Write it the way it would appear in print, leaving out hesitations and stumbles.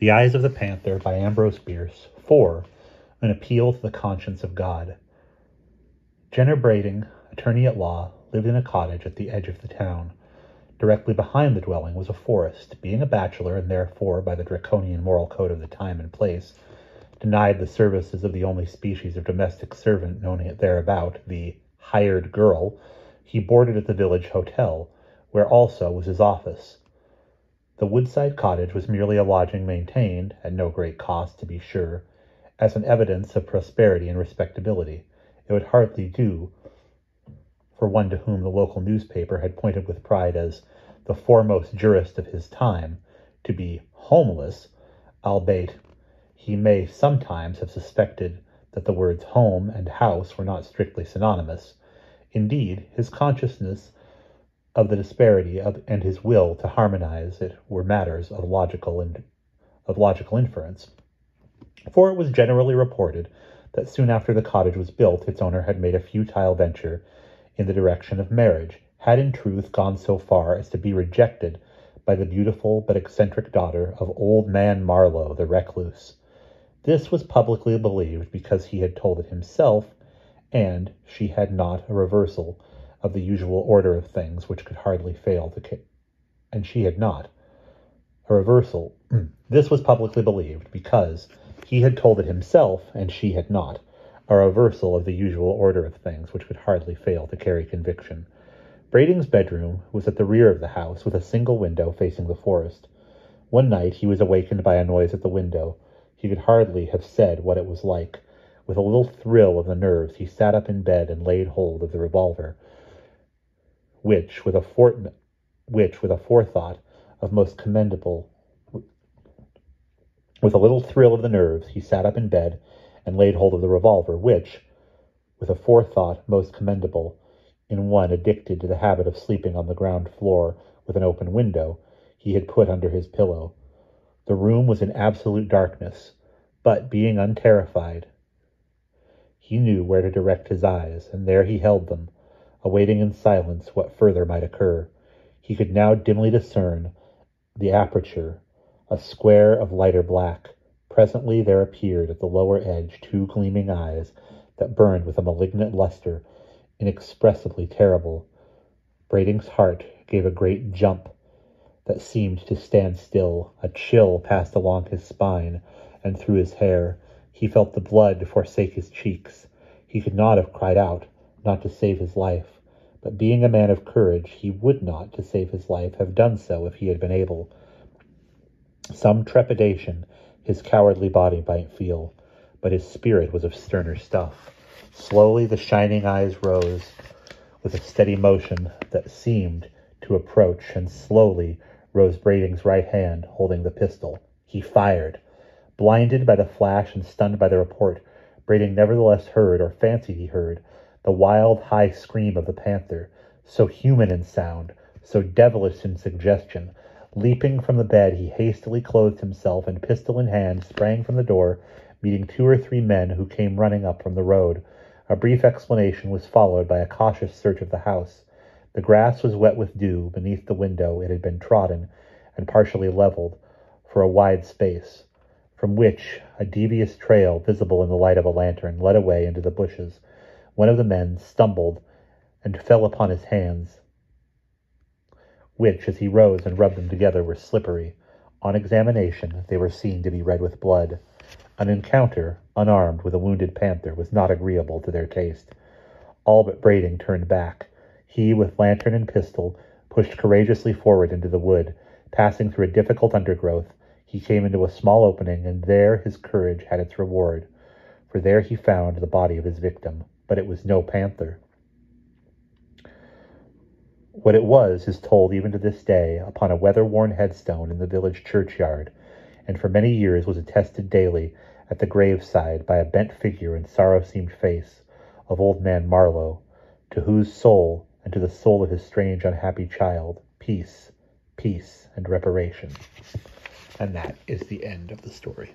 The Eyes of the Panther by Ambrose Bierce. 4. An Appeal to the Conscience of God. Jenner Brading, attorney at law, lived in a cottage at the edge of the town. Directly behind the dwelling was a forest. Being a bachelor, and therefore, by the draconian moral code of the time and place, denied the services of the only species of domestic servant known thereabout, the hired girl, he boarded at the village hotel, where also was his office. The woodside cottage was merely a lodging maintained, at no great cost to be sure, as an evidence of prosperity and respectability. It would hardly do for one to whom the local newspaper had pointed with pride as the foremost jurist of his time to be homeless, albeit he may sometimes have suspected that the words home and house were not strictly synonymous. Indeed, his consciousness of the disparity and his will to harmonize it were matters of logical inference. For it was generally reported that soon after the cottage was built, its owner had made a futile venture in the direction of marriage, had in truth gone so far as to be rejected by the beautiful but eccentric daughter of old man Marlowe, the recluse. This was publicly believed because he had told it himself, and she had not a reversal of the usual order of things which could hardly fail to and she had not a reversal. This was publicly believed because he had told it himself, and she had not a reversal of the usual order of things which could hardly fail to carry conviction. Brading's bedroom was at the rear of the house, with a single window facing the forest. One night he was awakened by a noise at the window. He could hardly have said what it was like. With a little thrill of the nerves, he sat up in bed and laid hold of the revolver, which, with a forethought of most commendable, with a little thrill of the nerves, he sat up in bed and laid hold of the revolver, which, with a forethought most commendable in one addicted to the habit of sleeping on the ground floor with an open window, he had put under his pillow. The room was in absolute darkness, but being unterrified, he knew where to direct his eyes, and there he held them, awaiting in silence what further might occur. He could now dimly discern the aperture, a square of lighter black. Presently there appeared at the lower edge 2 gleaming eyes that burned with a malignant luster, inexpressibly terrible. Brading's heart gave a great jump that seemed to stand still. A chill passed along his spine and through his hair. He felt the blood forsake his cheeks. He could not have cried out, not to save his life, but being a man of courage, he would not, to save his life, have done so if he had been able. Some trepidation his cowardly body might feel, but his spirit was of sterner stuff. Slowly the shining eyes rose with a steady motion that seemed to approach, and slowly rose Brading's right hand, holding the pistol. He fired. Blinded by the flash and stunned by the report, Brading nevertheless heard, or fancied he heard, the wild high scream of the panther, so human in sound, so devilish in suggestion. Leaping from the bed, he hastily clothed himself, and pistol in hand sprang from the door, meeting 2 or 3 men who came running up from the road. A brief explanation was followed by a cautious search of the house. The grass was wet with dew. Beneath the window it had been trodden and partially leveled for a wide space, from which a devious trail, visible in the light of a lantern, led away into the bushes. One of the men stumbled and fell upon his hands, which, as he rose and rubbed them together, were slippery. On examination, they were seen to be red with blood. An encounter, unarmed, with a wounded panther was not agreeable to their taste. All but Brading turned back. He, with lantern and pistol, pushed courageously forward into the wood. Passing through a difficult undergrowth, he came into a small opening, and there his courage had its reward, for there he found the body of his victim. But it was no panther. What it was is told even to this day upon a weather-worn headstone in the village churchyard, and for many years was attested daily at the graveside by a bent figure and sorrow-seamed face of old man Marlowe, to whose soul and to the soul of his strange unhappy child, peace, peace, and reparation. And that is the end of the story.